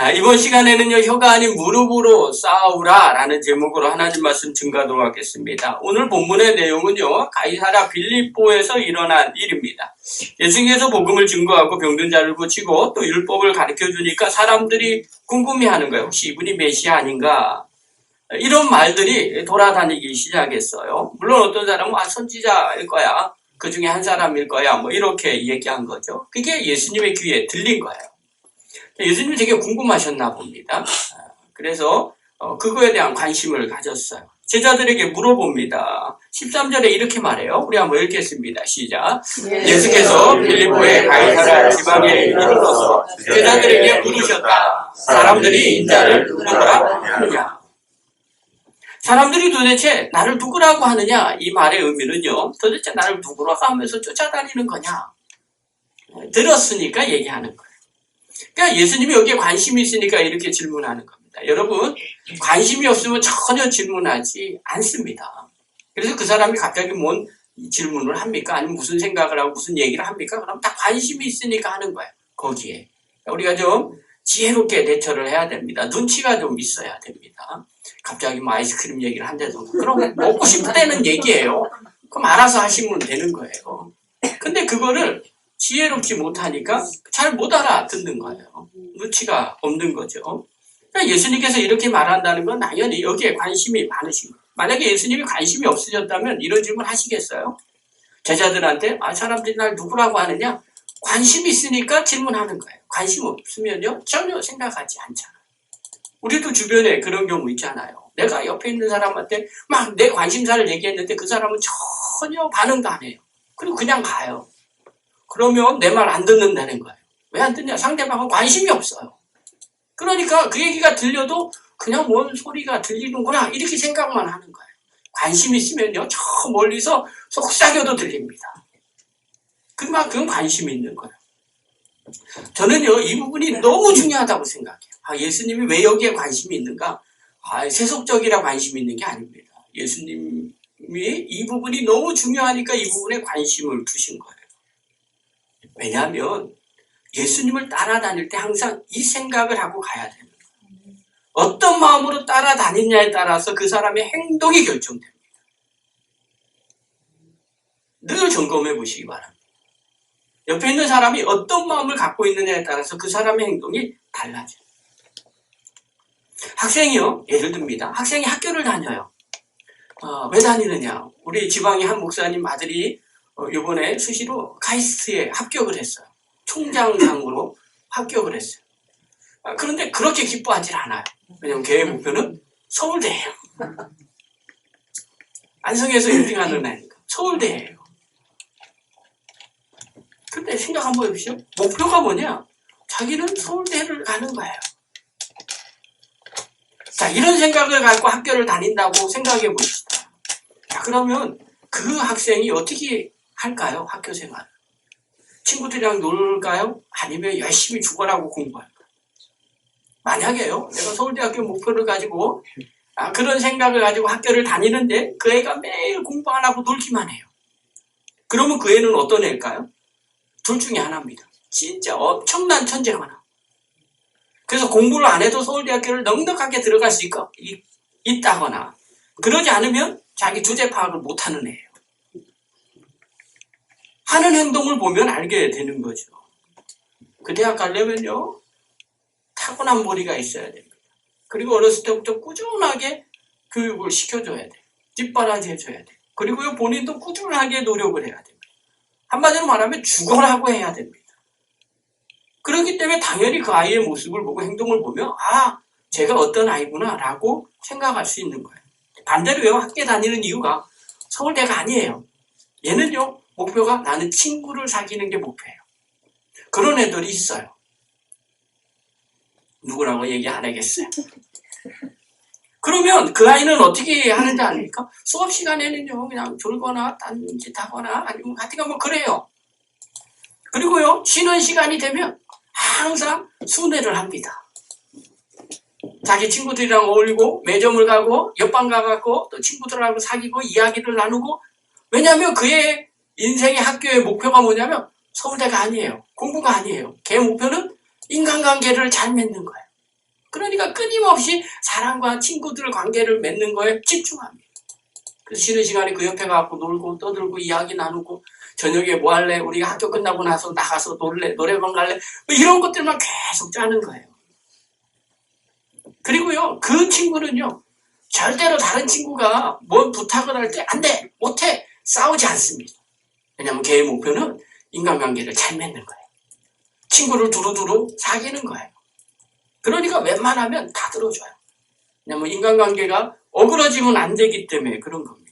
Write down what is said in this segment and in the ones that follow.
이번 시간에는요, 혀가 아닌 무릎으로 싸우라 라는 제목으로 하나님 말씀 증거하도록 하겠습니다. 오늘 본문의 내용은요, 가이사랴 빌립보에서 일어난 일입니다. 예수님께서 복음을 증거하고 병든 자를 고치고 또 율법을 가르쳐주니까 사람들이 궁금해하는 거예요. 혹시 이분이 메시아 아닌가? 이런 말들이 돌아다니기 시작했어요. 물론 어떤 사람은 선지자일 거야, 그 중에 한 사람일 거야, 뭐 이렇게 얘기한 거죠. 그게 예수님의 귀에 들린 거예요. 예수님이 되게 궁금하셨나 봅니다. 그래서 그거에 대한 관심을 가졌어요. 제자들에게 물어봅니다. 13절에 이렇게 말해요. 우리 한번 읽겠습니다. 시작. 예수께서 빌립보의 가이사랴 지방에 이르러서 제자들에게 물으셨다. 사람들이 인자를 누구라 하느냐? 사람들이 도대체 나를 누구라고 하느냐? 이 말의 의미는요, 도대체 나를 누구라고 하면서 쫓아다니는 거냐? 들었으니까 얘기하는 거예요. 그러니까 예수님이 여기에 관심이 있으니까 이렇게 질문하는 겁니다. 여러분, 관심이 없으면 전혀 질문하지 않습니다. 그래서 그 사람이 갑자기 뭔 질문을 합니까? 아니면 무슨 생각을 하고 무슨 얘기를 합니까? 그럼 다 관심이 있으니까 하는 거예요. 거기에. 우리가 좀 지혜롭게 대처를 해야 됩니다. 눈치가 좀 있어야 됩니다. 갑자기 뭐 아이스크림 얘기를 한다던가. 그럼 먹고 싶다는 얘기예요. 그럼 알아서 하시면 되는 거예요. 근데 그거를 지혜롭지 못하니까 잘 못 알아듣는 거예요. 눈치가 없는 거죠. 그러니까 예수님께서 이렇게 말한다는 건 당연히 여기에 관심이 많으신 거예요. 만약에 예수님이 관심이 없으셨다면 이런 질문 하시겠어요? 제자들한테 사람들이 날 누구라고 하느냐? 관심이 있으니까 질문하는 거예요. 관심 없으면요 전혀 생각하지 않잖아요. 우리도 주변에 그런 경우 있잖아요. 내가 옆에 있는 사람한테 막 내 관심사를 얘기했는데 그 사람은 전혀 반응도 안 해요. 그리고 그냥 가요. 그러면 내 말 안 듣는다는 거예요. 왜 안 듣냐? 상대방은 관심이 없어요. 그러니까 그 얘기가 들려도 그냥 뭔 소리가 들리는구나 이렇게 생각만 하는 거예요. 관심 있으면요 저 멀리서 속삭여도 들립니다. 그만큼 관심이 있는 거예요. 저는요 이 부분이 너무 중요하다고 생각해요. 예수님이 왜 여기에 관심이 있는가? 세속적이라 관심이 있는 게 아닙니다. 예수님이 이 부분이 너무 중요하니까 이 부분에 관심을 두신 거예요. 왜냐하면 예수님을 따라다닐 때 항상 이 생각을 하고 가야 됩니다. 어떤 마음으로 따라다니냐에 따라서 그 사람의 행동이 결정됩니다. 늘 점검해 보시기 바랍니다. 옆에 있는 사람이 어떤 마음을 갖고 있느냐에 따라서 그 사람의 행동이 달라져요. 학생이요, 예를 듭니다. 학생이 학교를 다녀요. 왜 다니느냐? 우리 지방의 한 목사님 아들이 이번에 수시로 카이스트에 합격을 했어요. 총장상으로 합격을 했어요. 그런데 그렇게 기뻐하지 않아요. 왜냐면 걔의 목표는 서울대예요. 안성에서 1등하는 애니까 서울대예요. 근데 생각 한번 해보시죠. 목표가 뭐냐? 자기는 서울대를 가는 거예요. 자, 이런 생각을 갖고 학교를 다닌다고 생각해 보십시다. 자, 그러면 그 학생이 어떻게 할까요? 학교 생활. 친구들이랑 놀까요? 아니면 열심히 죽어라고 공부할까요? 만약에요, 내가 서울대학교 목표를 가지고 그런 생각을 가지고 학교를 다니는데 그 애가 매일 공부 안 하고 놀기만 해요. 그러면 그 애는 어떤 애일까요? 둘 중에 하나입니다. 진짜 엄청난 천재거나. 그래서 공부를 안 해도 서울대학교를 넉넉하게 들어갈 수 있다거나, 그러지 않으면 자기 주제 파악을 못하는 애예요. 하는 행동을 보면 알게 되는 거죠. 그 대학 가려면요 타고난 머리가 있어야 됩니다. 그리고 어렸을 때부터 꾸준하게 교육을 시켜줘야 돼요. 뒷바라지 해줘야 돼요. 그리고요 본인도 꾸준하게 노력을 해야 됩니다. 한마디로 말하면 죽어라고 해야 됩니다. 그렇기 때문에 당연히 그 아이의 모습을 보고 행동을 보면 제가 어떤 아이구나 라고 생각할 수 있는 거예요. 반대로요 학교 다니는 이유가 서울대가 아니에요. 얘는요 목표가 나는 친구를 사귀는 게 목표예요. 그런 애들이 있어요. 누구라고 얘기 안 하겠어요. 그러면 그 아이는 어떻게 하는지 아닙니까? 수업 시간에는요 그냥 졸거나 딴짓 하거나 아니면 같은 거 그래요. 그리고요 쉬는 시간이 되면 항상 순회를 합니다. 자기 친구들이랑 어울리고 매점을 가고 옆방 가갖고 또 친구들하고 사귀고 이야기를 나누고, 왜냐하면 그의 인생의 학교의 목표가 뭐냐면 서울대가 아니에요. 공부가 아니에요. 걔 목표는 인간관계를 잘 맺는 거예요. 그러니까 끊임없이 사람과 친구들 관계를 맺는 거에 집중합니다. 그래서 쉬는 시간에 그 옆에 가서 놀고 떠들고 이야기 나누고 저녁에 뭐 할래? 우리 학교 끝나고 나서 나가서 놀래? 노래방 갈래? 뭐 이런 것들만 계속 짜는 거예요. 그리고요, 그 친구는요, 절대로 다른 친구가 뭘 부탁을 할 때 안 돼! 못해! 싸우지 않습니다. 왜냐하면 걔의 목표는 인간관계를 잘 맺는 거예요. 친구를 두루두루 사귀는 거예요. 그러니까 웬만하면 다 들어줘요. 왜냐하면 인간관계가 어그러지면 안 되기 때문에 그런 겁니다.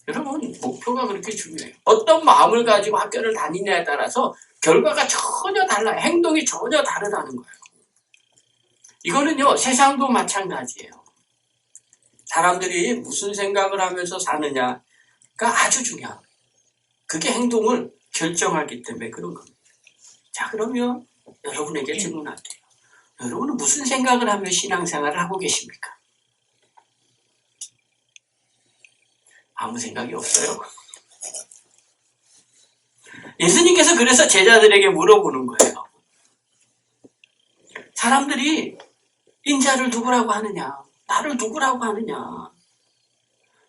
여러분, 목표가 그렇게 중요해요. 어떤 마음을 가지고 학교를 다니냐에 따라서 결과가 전혀 달라요. 행동이 전혀 다르다는 거예요. 이거는요, 세상도 마찬가지예요. 사람들이 무슨 생각을 하면서 사느냐가 아주 중요합니다. 그게 행동을 결정하기 때문에 그런 겁니다. 자, 그러면 여러분에게 질문할게요. 여러분은 무슨 생각을 하며 신앙생활을 하고 계십니까? 아무 생각이 없어요. 예수님께서 그래서 제자들에게 물어보는 거예요. 사람들이 인자를 누구라고 하느냐? 나를 누구라고 하느냐?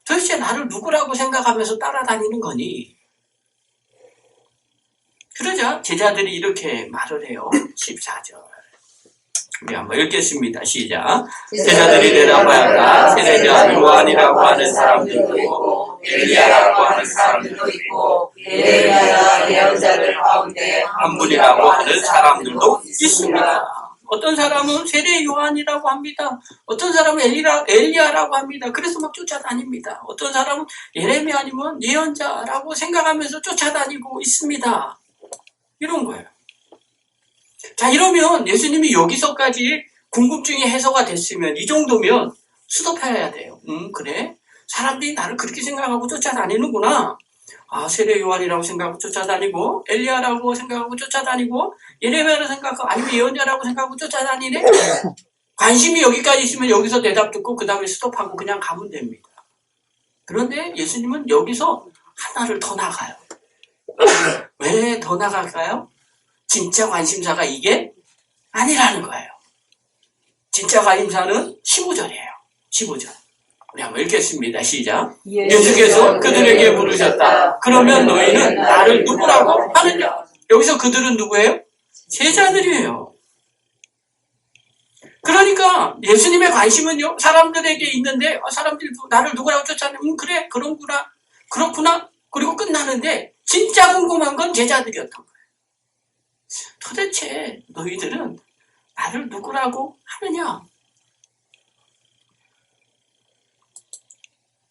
도대체 나를 누구라고 생각하면서 따라다니는 거니? 그러자 제자들이 이렇게 말을 해요. 14절. 우리 한번 읽겠습니다. 시작. 제자들이 대답하였다. 세례자 요한이라고 하는 사람들도 있고 엘리야라고 하는 사람들도 있고 예레미야 예언자들 가운데 한 분이라고 하는 사람들도 있습니다. 어떤 사람은 세례 요한이라고 합니다. 어떤 사람은 엘리야라고 합니다. 그래서 막 쫓아다닙니다. 어떤 사람은 예레미야 아니면 예언자라고 생각하면서 쫓아다니고 있습니다. 이런 거예요. 자, 이러면 예수님이 여기서까지 궁금증이 해소가 됐으면 이 정도면 스톱해야 돼요. 그래? 사람들이 나를 그렇게 생각하고 쫓아다니는구나. 아, 세례 요한이라고 생각하고 쫓아다니고 엘리야라고 생각하고 쫓아다니고 예레미야라고 생각하고 아니면 예언자라고 생각하고 쫓아다니네. 관심이 여기까지 있으면 여기서 대답 듣고 그 다음에 스톱하고 그냥 가면 됩니다. 그런데 예수님은 여기서 하나를 더 나가요. 왜 더 나갈까요? 진짜 관심사가 이게 아니라는 거예요. 진짜 관심사는 15절이에요. 15절. 우리 한번 읽겠습니다. 시작. 예수께서 그들에게 물으셨다. 그러면 너희는 나를 누구라고 하느냐? 여기서 그들은 누구예요? 제자들이에요. 그러니까 예수님의 관심은요, 사람들에게 있는데 사람들이 나를 누구라고 쫓아내면 그래, 그렇구나. 그리고 끝나는데 진짜 궁금한 건 제자들이었던 거예요. 도대체 너희들은 나를 누구라고 하느냐?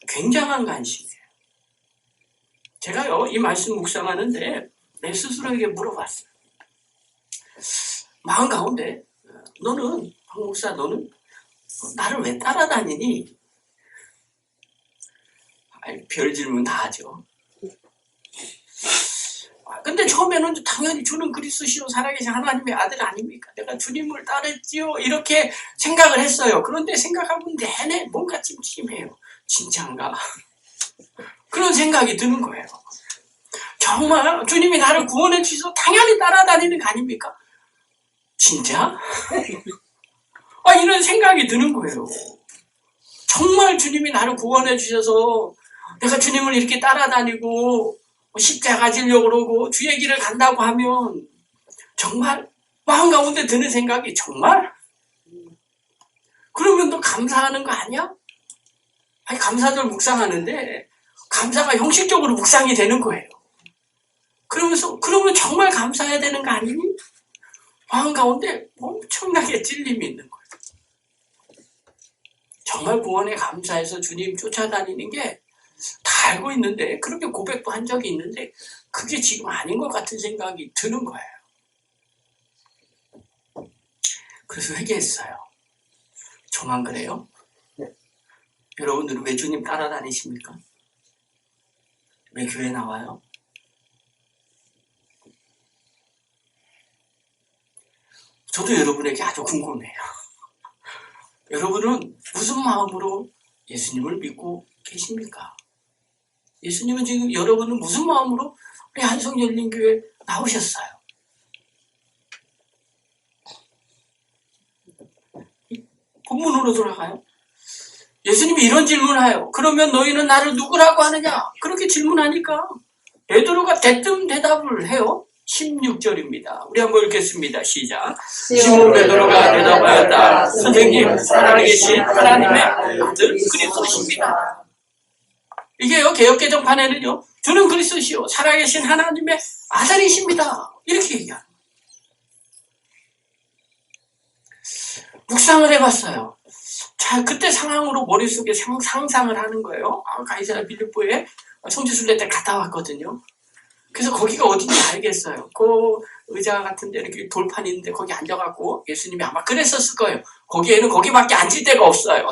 굉장한 관심이에요. 제가요, 이 말씀 묵상하는데 내 스스로에게 물어봤어요. 마음 가운데 너는, 박 목사, 너는 나를 왜 따라다니니? 별 질문 다 하죠. 근데 처음에는 당연히 주는 그리스도시요 살아계신 하나님의 아들 아닙니까? 내가 주님을 따르지요 이렇게 생각을 했어요. 그런데 생각하면 내내 뭔가 찜찜해요. 진짜인가? 그런 생각이 드는 거예요. 정말 주님이 나를 구원해 주셔서 당연히 따라다니는 거 아닙니까? 진짜? 이런 생각이 드는 거예요. 정말 주님이 나를 구원해 주셔서 내가 주님을 이렇게 따라다니고 십자가 지려고 그러고 주의 길을 간다고 하면 정말 마음 가운데 드는 생각이 정말? 그러면 너 감사하는 거 아니야? 아니, 감사절 묵상하는데 감사가 형식적으로 묵상이 되는 거예요. 그러면 정말 감사해야 되는 거 아니니? 마음 가운데 엄청나게 찔림이 있는 거예요. 정말 구원에 감사해서 주님 쫓아다니는 게 다 알고 있는데 그렇게 고백도 한 적이 있는데 그게 지금 아닌 것 같은 생각이 드는 거예요. 그래서 회개했어요. 저만 그래요? 여러분들은 왜 주님 따라다니십니까? 왜 교회 나와요? 저도 여러분에게 아주 궁금해요. 여러분은 무슨 마음으로 예수님을 믿고 계십니까? 예수님은 지금 여러분은 무슨 마음으로 우리 한성열린교회 나오셨어요? 본문으로 돌아가요. 예수님이 이런 질문을 해요. 그러면 너희는 나를 누구라고 하느냐? 그렇게 질문하니까 베드로가 대뜸 대답을 해요. 16절입니다. 우리 한번 읽겠습니다. 시작. 시몬 베드로가 대답하였다. 선생님, 살아계신 하나님의 아들 그리스도십니다. 이게요, 개역개정판에는요, 주는 그리스도시요 살아계신 하나님의 아들이십니다. 이렇게 얘기합니다. 묵상을 해봤어요. 자, 그때 상황으로 머릿속에 상상을 하는 거예요. 가이사랴 빌립보에 성지순례 때 갔다 왔거든요. 그래서 거기가 어딘지 알겠어요. 그 의자 같은 데 이렇게 돌판이 있는데 거기 앉아갖고 예수님이 아마 그랬었을 거예요. 거기에는 거기밖에 앉을 데가 없어요.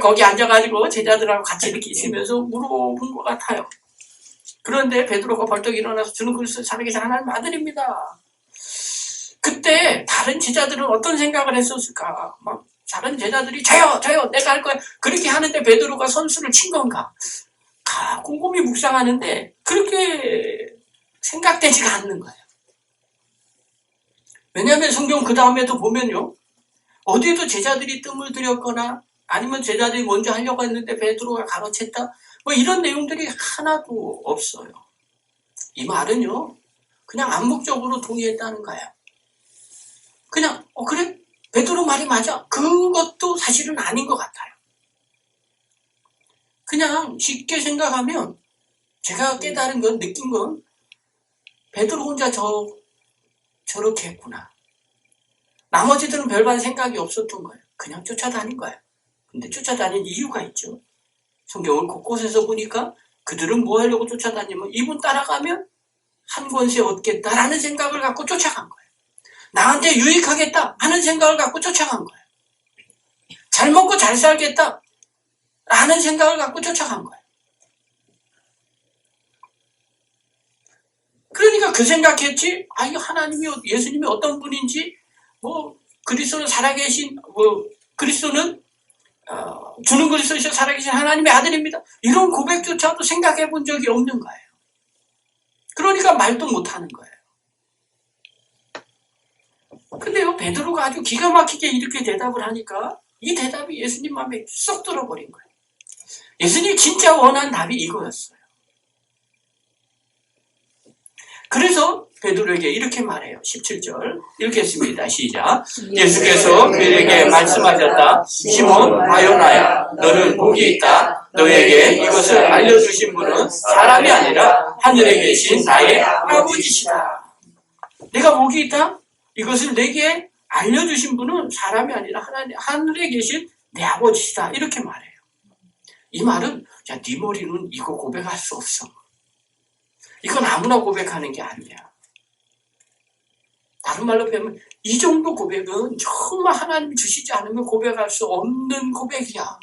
거기 앉아가지고 제자들하고 같이 이렇게 있으면서 물어본 것 같아요. 그런데 베드로가 벌떡 일어나서 주는 그리스도 살아계신 하나님 아들입니다. 그때 다른 제자들은 어떤 생각을 했었을까? 막 다른 제자들이 저요 내가 할 거야 그렇게 하는데 베드로가 선수를 친 건가? 곰곰이 묵상하는데 그렇게 생각되지가 않는 거예요. 왜냐하면 성경 그 다음에도 보면요, 어디에도 제자들이 뜸을 들였거나 아니면 제자들이 먼저 하려고 했는데 베드로가 가로챘다, 뭐 이런 내용들이 하나도 없어요. 이 말은요, 그냥 암묵적으로 동의했다는 거예요. 그냥 그래? 베드로 말이 맞아. 그것도 사실은 아닌 것 같아요. 그냥 쉽게 생각하면 제가 깨달은 건, 느낀 건 베드로 혼자 저렇게 했구나. 나머지들은 별반 생각이 없었던 거예요. 그냥 쫓아다닌 거예요. 근데 쫓아다닌 이유가 있죠. 성경을 곳곳에서 보니까 그들은 뭐 하려고 쫓아다니면 이분 따라가면 한 권세 얻겠다라는 생각을 갖고 쫓아간 거예요. 나한테 유익하겠다 하는 생각을 갖고 쫓아간 거예요. 잘 먹고 잘 살겠다 라는 생각을 갖고 쫓아간 거예요. 그러니까 그 생각했지, 이거 하나님이, 예수님이 어떤 분인지, 그리스도는 살아계신, 그리스도는, 주는 그리스도시여 살아계신 하나님의 아들입니다. 이런 고백조차도 생각해 본 적이 없는 거예요. 그러니까 말도 못 하는 거예요. 근데요, 베드로가 아주 기가 막히게 이렇게 대답을 하니까 이 대답이 예수님 마음에 쏙 들어버린 거예요. 예수님이 진짜 원한 답이 이거였어요. 그래서 베드로에게 이렇게 말해요. 17절 읽겠습니다. 시작. 예수께서 그에게 말씀하셨다. 시몬 바요나야, 너는 복이 있다. 너에게 이것을 알려주신 분은 사람이 아니라 하늘에 계신 나의 아버지시다. 내가 복이 있다? 이것을 내게 알려주신 분은 사람이 아니라 하늘에 계신 내 아버지시다. 이렇게 말해요. 이 말은, 야, 네 머리는 이거 고백할 수 없어. 이건 아무나 고백하는 게 아니야. 다른 말로 표현하면 이 정도 고백은 정말 하나님이 주시지 않으면 고백할 수 없는 고백이야.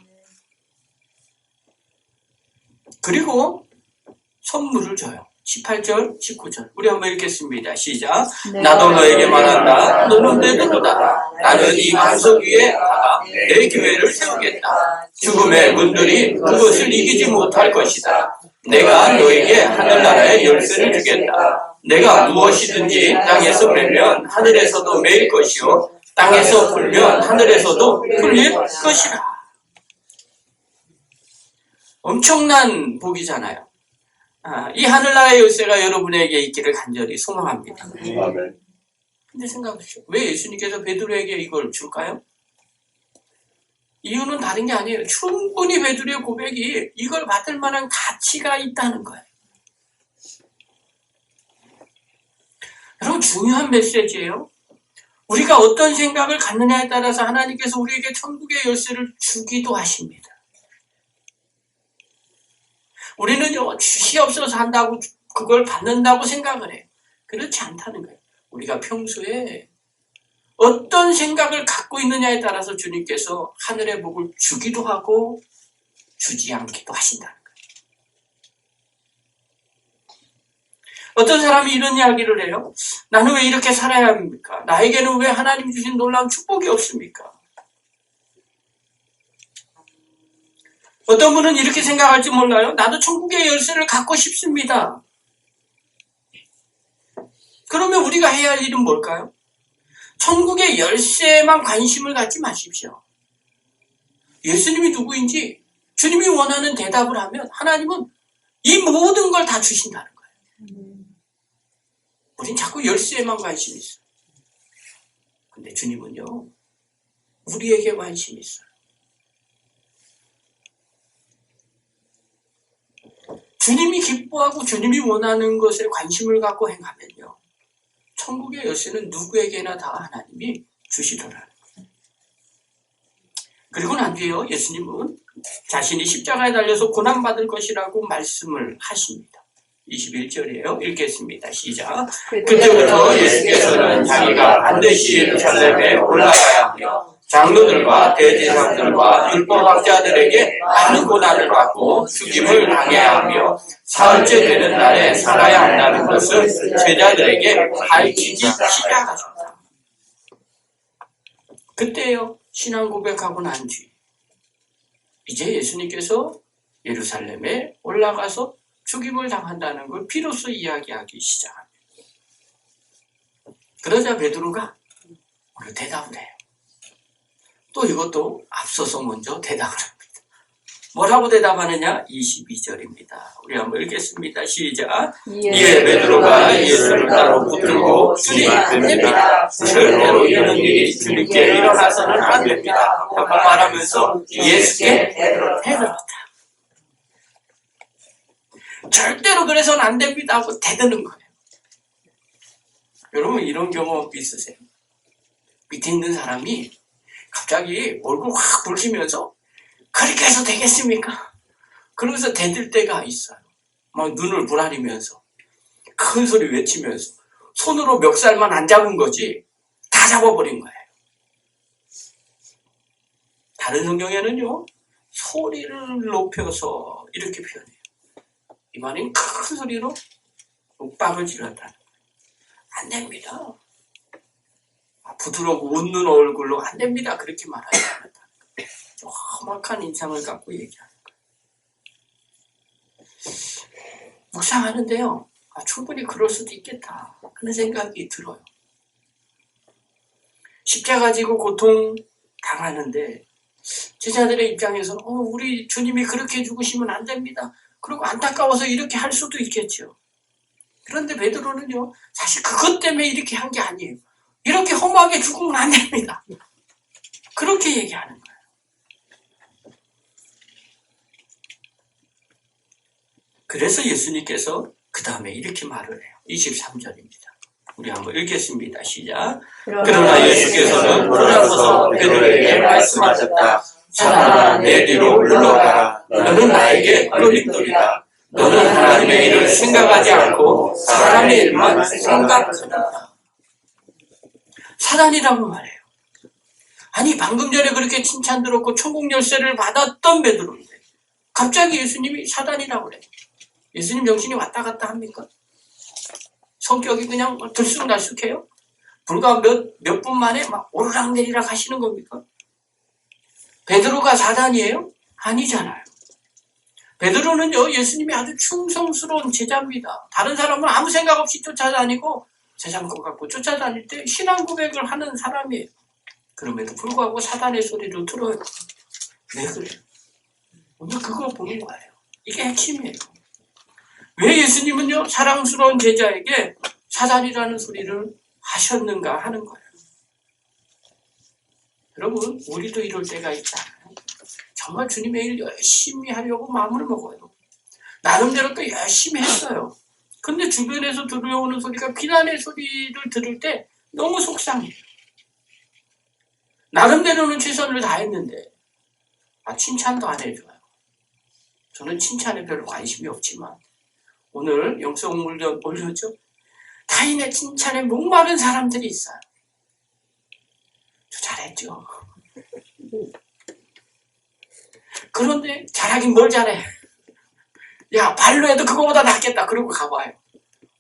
그리고 선물을 줘요. 18절, 19절. 우리 한번 읽겠습니다. 시작. 나도 너에게 말한다. 너는 내 누구다. 나는 이 반석 위에 다가 내 교회를 세우겠다. 죽음의 문들이 그것을 이기지 못할 것이다. 내가 너에게 하늘나라의 열쇠를 주겠다. 내가 무엇이든지 땅에서 매면 하늘에서도 매일 것이요 땅에서 풀면 하늘에서도 풀릴 것이라. 엄청난 복이잖아요. 이 하늘나라의 열쇠가 여러분에게 있기를 간절히 소망합니다. 근데 생각하십시오. 왜 예수님께서 베드로에게 이걸 줄까요? 이유는 다른 게 아니에요. 충분히 베드로의 고백이 이걸 받을 만한 가치가 있다는 거예요. 여러분, 중요한 메시지예요. 우리가 어떤 생각을 갖느냐에 따라서 하나님께서 우리에게 천국의 열쇠를 주기도 하십니다. 우리는요, 주시옵소서 한다고 그걸 받는다고 생각을 해요. 그렇지 않다는 거예요. 우리가 평소에 어떤 생각을 갖고 있느냐에 따라서 주님께서 하늘의 복을 주기도 하고 주지 않기도 하신다는 거예요. 어떤 사람이 이런 이야기를 해요. 나는 왜 이렇게 살아야 합니까? 나에게는 왜 하나님 주신 놀라운 축복이 없습니까? 어떤 분은 이렇게 생각할지 몰라요. 나도 천국의 열쇠를 갖고 싶습니다. 그러면 우리가 해야 할 일은 뭘까요? 천국의 열쇠에만 관심을 갖지 마십시오. 예수님이 누구인지 주님이 원하는 대답을 하면 하나님은 이 모든 걸 다 주신다는 거예요. 우린 자꾸 열쇠에만 관심이 있어요. 근데 주님은요, 우리에게 관심이 있어요. 주님이 기뻐하고 주님이 원하는 것에 관심을 갖고 행하면요, 천국의 열쇠는 누구에게나 다 하나님이 주시더라는 거예요. 그리고 난 뒤에요, 예수님은 자신이 십자가에 달려서 고난받을 것이라고 말씀을 하십니다. 21절이에요. 읽겠습니다. 시작. 그때부터 예수께서는 자기가 반드시 예루살렘에 올라가야 하며 장로들과 대제사장들과 율법학자들에게 많은 고난을 받고 죽임을 당해야 하며 사흘째 되는 날에 살아야 한다는 것을 제자들에게 가르치기 시작하셨다. 그때요, 신앙 고백하고 난 뒤 이제 예수님께서 예루살렘에 올라가서 죽임을 당한다는 걸 비로소 이야기하기 시작합니다. 그러자 베드로가 오늘 대답을 해요. 또 이것도 앞서서 먼저 대답을 합니다. 뭐라고 대답하느냐? 22절입니다. 우리 한번 읽겠습니다. 시작. 이에 베드로가 예수를 따로 붙들고 주님 안 됩니다. 절대로 이런 일이 주님께 일어나서는 안 됩니다. 라고 말하면서 예수께 대들었다. 절대로 그래서는 안 됩니다 하고 대드는 거예요. 여러분 이런 경험 있으세요? 밑에 있는 사람이 갑자기 얼굴 확 붉히면서 그렇게 해서 되겠습니까? 그러면서 대들 때가 있어요. 막 눈을 부라리면서 큰 소리 외치면서 손으로 멱살만 안 잡은 거지 다 잡아버린 거예요. 다른 성경에는요, 소리를 높여서 이렇게 표현해요. 이번엔 큰 소리로 윽박을 질렀다는 거예요. 안 됩니다. 부드럽고 웃는 얼굴로 안 됩니다. 그렇게 말하지 않았다. 험악한 인상을 갖고 얘기하는 거예요. 묵상하는데요, 충분히 그럴 수도 있겠다 하는 생각이 들어요. 십자가 지고 고통 당하는데 제자들의 입장에서는 우리 주님이 그렇게 죽으시면 안 됩니다. 그리고 안타까워서 이렇게 할 수도 있겠죠. 그런데 베드로는요, 사실 그것 때문에 이렇게 한 게 아니에요. 이렇게 험하게 죽으면 안 됩니다. 그렇게 얘기하는 거예요. 그래서 예수님께서 그 다음에 이렇게 말을 해요. 23절입니다. 우리 한번 읽겠습니다. 시작. 그러나 예수께서는 돌아서서 베드로에게 말씀하셨다. 사단아, 내 뒤로 물러가라. 너는 나에게 끌림돌이다. 너는 하나님의 일을 생각하지 않고 사람의 일만 생각한다. 사단이라고 말해요. 아니 방금 전에 그렇게 칭찬 들었고 천국 열쇠를 받았던 베드로인데 갑자기 예수님이 사단이라고 그래요. 예수님 정신이 왔다 갔다 합니까? 성격이 그냥 들쑥날쑥해요? 불과 몇 분 만에 막 오르락내리락 하시는 겁니까? 베드로가 사단이에요? 아니잖아요. 베드로는요, 예수님이 아주 충성스러운 제자입니다. 다른 사람은 아무 생각 없이 쫓아다니고 세상 것 같고 쫓아다닐 때 신앙 고백을 하는 사람이에요. 그럼에도 불구하고 사단의 소리를 들어요. 왜 그래요? 오늘 그거 보는 거예요. 이게 핵심이에요. 왜 예수님은요, 사랑스러운 제자에게 사단이라는 소리를 하셨는가 하는 거예요. 여러분, 우리도 이럴 때가 있잖아요. 정말 주님의 일 열심히 하려고 마음을 먹어요. 나름대로 또 열심히 했어요. 근데 주변에서 들려오는 소리가 비난의 소리를 들을 때 너무 속상해요. 나름대로는 최선을 다했는데 칭찬도 안 해줘요. 저는 칭찬에 별로 관심이 없지만 오늘 영성 올렸죠? 타인의 칭찬에 목마른 사람들이 있어요. 저 잘했죠. 그런데 잘하긴 뭘 잘해. 야, 발로 해도 그거보다 낫겠다. 그러고 가봐요.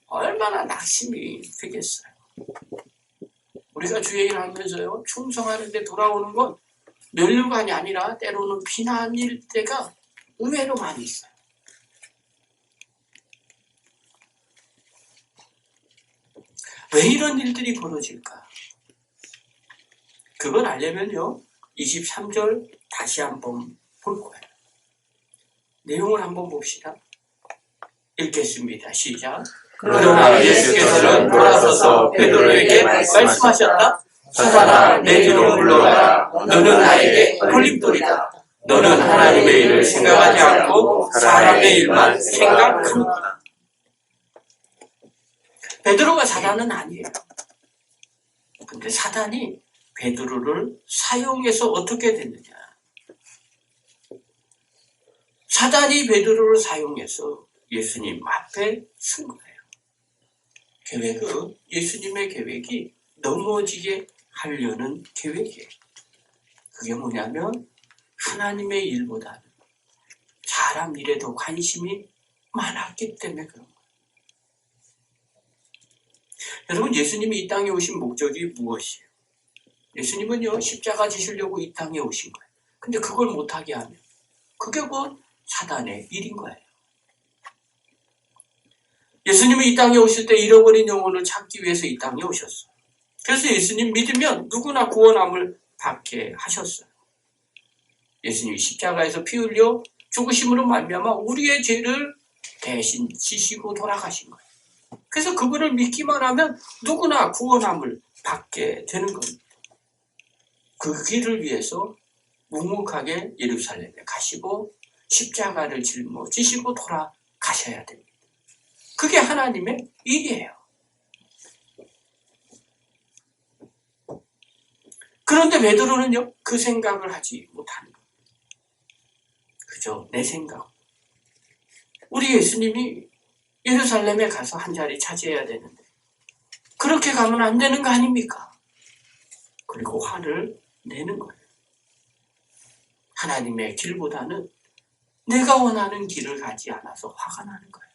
얼마나 낙심이 되겠어요. 우리가 주의 일을 하면서요, 충성하는데 돌아오는 건 면류관이 아니라 때로는 비난일 때가 의외로 많이 있어요. 왜 이런 일들이 벌어질까? 그걸 알려면요, 23절 다시 한번 볼 거예요. 내용을 한번 봅시다. 읽겠습니다. 시작. 그러나 예수께서는 돌아서서 베드로에게 말씀하셨다. 사단아, 내 뒤로 물러가라. 너는 나에게 걸림돌이다. 너는 하나님의 일을 생각하지 않고 사람의 일만 생각하는구나. 베드로가 사단은 아니에요. 근데 사단이 베드로를 사용해서 어떻게 됐느냐. 사단이 베드로를 사용해서 예수님 앞에 쓴 거예요. 계획은 예수님의 계획이 넘어지게 하려는 계획이에요. 그게 뭐냐면 하나님의 일보다는 사람 일에 더 관심이 많았기 때문에 그런 거예요. 여러분, 예수님이 이 땅에 오신 목적이 무엇이에요? 예수님은요, 십자가 지시려고 이 땅에 오신 거예요. 근데 그걸 못하게 하면 그게 곧 사단의 일인 거예요. 예수님은 이 땅에 오실 때 잃어버린 영혼을 찾기 위해서 이 땅에 오셨어요. 그래서 예수님 믿으면 누구나 구원함을 받게 하셨어요. 예수님이 십자가에서 피 흘려 죽으심으로 말미암아 우리의 죄를 대신 지시고 돌아가신 거예요. 그래서 그분을 믿기만 하면 누구나 구원함을 받게 되는 겁니다. 그 길을 위해서 묵묵하게 예루살렘에 가시고 십자가를 짊어지시고 돌아가셔야 됩니다. 그게 하나님의 일이에요. 그런데 베드로는요, 그 생각을 하지 못하는 거예요. 그저 내 생각. 우리 예수님이 예루살렘에 가서 한 자리 차지해야 되는데 그렇게 가면 안 되는 거 아닙니까? 그리고 화를 내는 거예요. 하나님의 길보다는 내가 원하는 길을 가지 않아서 화가 나는 거예요.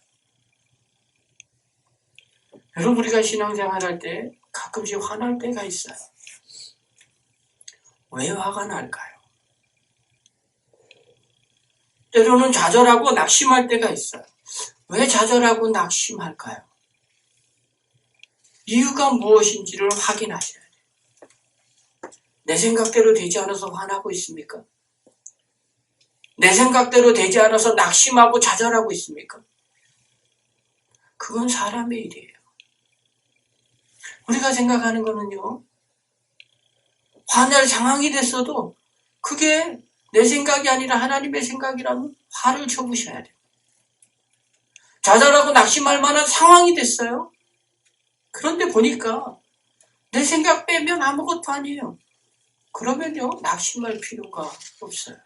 여러분, 우리가 신앙생활 할 때 가끔씩 화날 때가 있어요. 왜 화가 날까요? 때로는 좌절하고 낙심할 때가 있어요. 왜 좌절하고 낙심할까요? 이유가 무엇인지를 확인하셔야 돼요. 내 생각대로 되지 않아서 화나고 있습니까? 내 생각대로 되지 않아서 낙심하고 좌절하고 있습니까? 그건 사람의 일이에요. 우리가 생각하는 거는요, 화낼 상황이 됐어도 그게 내 생각이 아니라 하나님의 생각이라면 화를 쳐부셔야 돼요. 좌절하고 낙심할 만한 상황이 됐어요. 그런데 보니까 내 생각 빼면 아무것도 아니에요. 그러면요, 낙심할 필요가 없어요.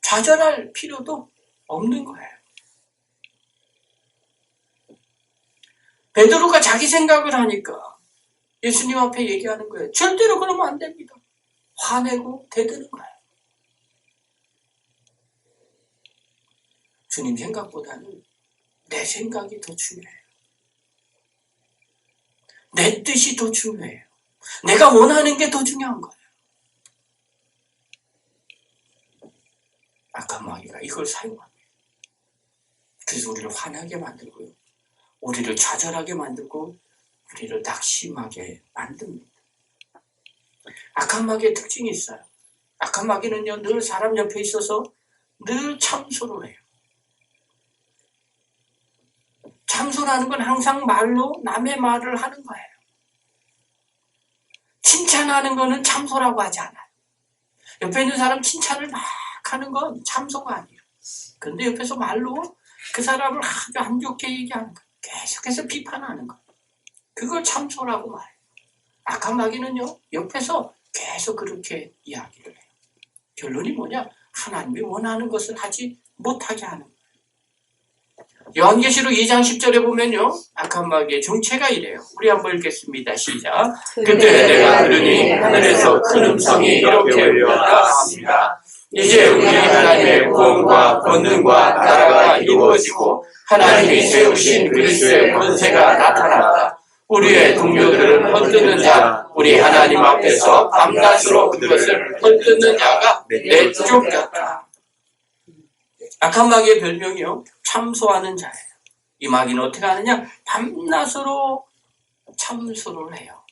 좌절할 필요도 없는 거예요. 베드로가 자기 생각을 하니까 예수님 앞에 얘기하는 거예요. 절대로 그러면 안 됩니다. 화내고 대드는 거예요. 주님 생각보다는 내 생각이 더 중요해요. 내 뜻이 더 중요해요. 내가 원하는 게 더 중요한 거예요. 악한 마귀가 이걸 사용합니다. 그래서 우리를 화나게 만들고요. 우리를 좌절하게 만들고 우리를 낙심하게 만듭니다. 악한 마귀의 특징이 있어요. 악한 마귀는요, 늘 사람 옆에 있어서 늘 참소를 해요. 참소라는 건 항상 말로 남의 말을 하는 거예요. 칭찬하는 거는 참소라고 하지 않아요. 옆에 있는 사람 칭찬을 막 하는 건 참소가 아니에요. 그런데 옆에서 말로 그 사람을 아주 안 좋게 얘기하는 거예요. 계속해서 비판하는 거예요. 그걸 참소라고 말해요. 악한 마귀는요, 옆에서 계속 그렇게 이야기를 해요. 결론이 뭐냐? 하나님이 원하는 것을 하지 못하게 하는 거예요. 요한계시록 2장 10절에 보면요, 악한 마귀의 정체가 이래요. 우리 한번 읽겠습니다. 시작. 그때 내가 들으니 하늘에서 큰 음성이 이렇게 울렸다 합니다. 이제 우리 하나님의 구원과 권능과 나라가 이루어지고 하나님이 세우신 그리스도의 권세가 나타났다. 우리의 동료들을 헛뜯는 자, 우리 하나님 앞에서 밤낮으로 그것을 헛뜯는 자가 내쫓겼다. 악한 마귀의 별명이요, 참소하는 자예요. 이 마귀는 어떻게 하느냐? 밤낮으로 참소를 해요.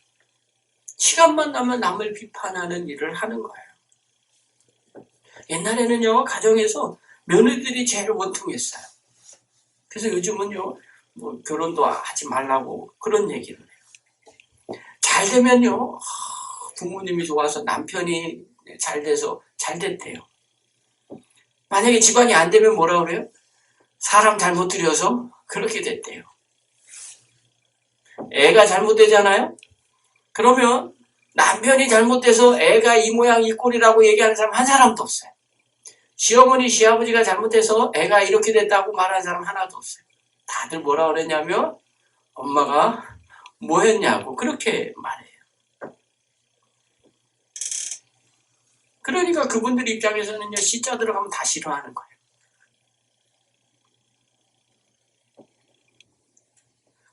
시간만 나면 남을 비판하는 일을 하는 거예요. 옛날에는요, 가정에서 며느리들이 제일 원통했어요. 그래서 요즘은요, 뭐 결혼도 하지 말라고 그런 얘기를 해요. 잘 되면요, 부모님이 좋아서 남편이 잘 돼서 잘 됐대요. 만약에 집안이 안 되면 뭐라 그래요? 사람 잘못 들여서 그렇게 됐대요. 애가 잘못되잖아요? 그러면 남편이 잘못돼서 애가 이 모양 이 꼴이라고 얘기하는 사람 한 사람도 없어요. 시어머니, 시아버지가 잘못해서 애가 이렇게 됐다고 말하는 사람 하나도 없어요. 다들 뭐라 그랬냐면 엄마가 뭐 했냐고 그렇게 말해요. 그러니까 그분들 입장에서는요, 시자 들어가면 다 싫어하는 거예요.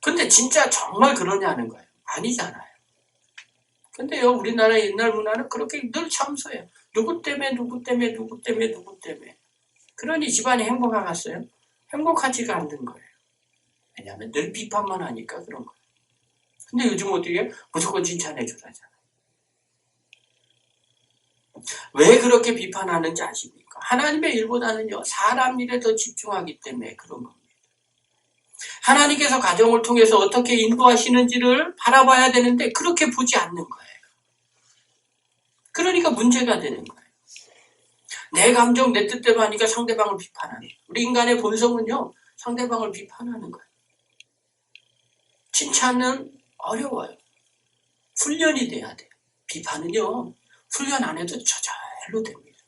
근데 진짜 정말 그러냐는 거예요. 아니잖아요. 근데요, 우리나라 옛날 문화는 그렇게 늘 참소해요. 누구 때문에, 누구 때문에, 누구 때문에, 누구 때문에. 그러니 집안이 행복하겠어요? 행복하지가 않는 거예요. 왜냐하면 늘 비판만 하니까 그런 거예요. 근데 요즘 어떻게 해요? 무조건 칭찬해 주라잖아요. 왜 그렇게 비판하는지 아십니까? 하나님의 일보다는요, 사람 일에 더 집중하기 때문에 그런 겁니다. 하나님께서 가정을 통해서 어떻게 인도하시는지를 바라봐야 되는데 그렇게 보지 않는 거예요. 그러니까 문제가 되는 거예요. 내 감정, 내 뜻대로 하니까 상대방을 비판하는 거예요. 우리 인간의 본성은요, 상대방을 비판하는 거예요. 칭찬은 어려워요. 훈련이 돼야 돼요. 비판은요, 훈련 안 해도 저절로 됩니다.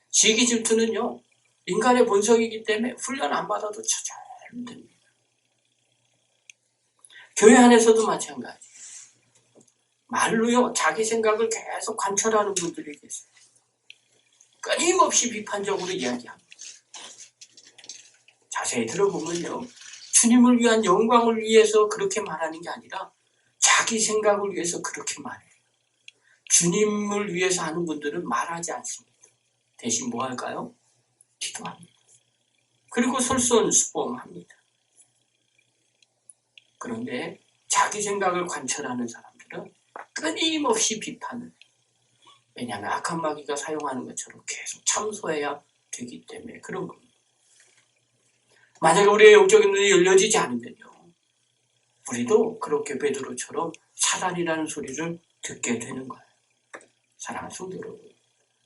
시기 질투는요, 인간의 본성이기 때문에 훈련 안 받아도 저절로 됩니다. 교회 안에서도 마찬가지. 말로요, 자기 생각을 계속 관철하는 분들이 계세요. 끊임없이 비판적으로 이야기합니다. 자세히 들어보면요, 주님을 위한 영광을 위해서 그렇게 말하는 게 아니라 자기 생각을 위해서 그렇게 말해요. 주님을 위해서 하는 분들은 말하지 않습니다. 대신 뭐 할까요? 기도합니다. 그리고 솔선수범합니다. 그런데 자기 생각을 관철하는 사람들은 끊임없이 비판을 해요. 왜냐하면 악한 마귀가 사용하는 것처럼 계속 참소해야 되기 때문에 그런 겁니다. 만약에 우리의 영적인 눈이 열려지지 않으면요, 우리도 그렇게 베드로처럼 사단이라는 소리를 듣게 되는 거예요. 사랑하는 성도 여러분,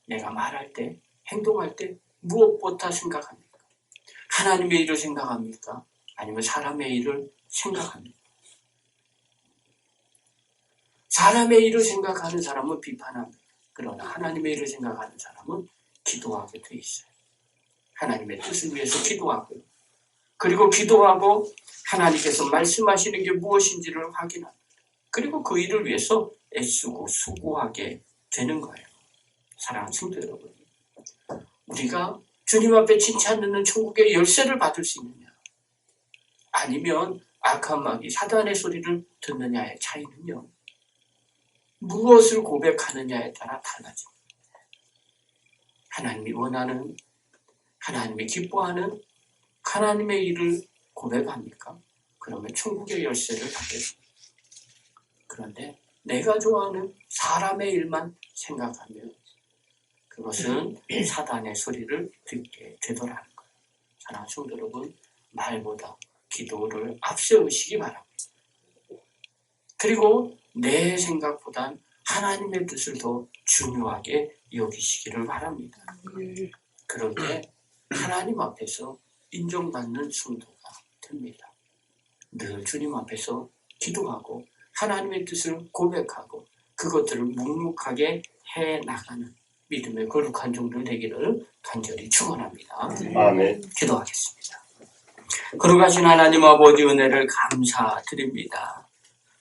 내가 말할 때, 행동할 때 무엇보다 생각합니까? 하나님의 일을 생각합니까? 아니면 사람의 일을 생각합니까? 사람의 일을 생각하는 사람은 비판합니다. 그러나 하나님의 일을 생각하는 사람은 기도하게 돼 있어요. 하나님의 뜻을 위해서 기도하고요. 그리고 기도하고 하나님께서 말씀하시는 게 무엇인지를 확인합니다. 그리고 그 일을 위해서 애쓰고 수고하게 되는 거예요. 사랑하는 성도 여러분, 우리가 주님 앞에 칭찬 듣는 천국의 열쇠를 받을 수 있느냐, 아니면 악한 마귀 사단의 소리를 듣느냐의 차이는요, 무엇을 고백하느냐에 따라 달라집니다. 하나님이 원하는, 하나님이 기뻐하는 하나님의 일을 고백합니까? 그러면 천국의 열쇠를 받게 됩니다. 그런데 내가 좋아하는 사람의 일만 생각하면 그것은 사단의 소리를 듣게 되더라는 거예요. 사랑하는 성도 여러분, 말보다 기도를 앞세우시기 바랍니다. 그리고 내 생각보단 하나님의 뜻을 더 중요하게 여기시기를 바랍니다. 그럴 때 하나님 앞에서 인정받는 성도가 됩니다. 늘 주님 앞에서 기도하고 하나님의 뜻을 고백하고 그것들을 묵묵하게 해나가는 믿음의 거룩한 종들 되기를 간절히 축원합니다. 아멘. 기도하겠습니다. 거룩하신 하나님 아버지 은혜를 감사드립니다.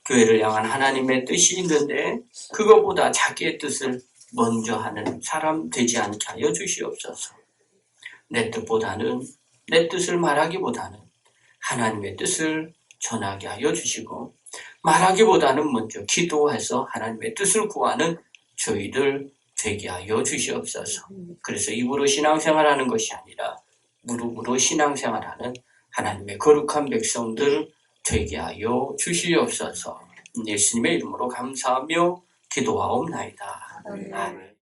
교회를 향한 하나님의 뜻이 있는데 그것보다 자기의 뜻을 먼저 하는 사람 되지 않게 하여 주시옵소서. 내 뜻보다는, 내 뜻을 말하기보다는 하나님의 뜻을 전하게 하여 주시고, 말하기보다는 먼저 기도해서 하나님의 뜻을 구하는 저희들 되게 하여 주시옵소서. 그래서 입으로 신앙생활하는 것이 아니라 무릎으로 신앙생활하는 하나님의 거룩한 백성들 되게 하여 주시옵소서. 예수님의 이름으로 감사하며 기도하옵나이다. 아멘.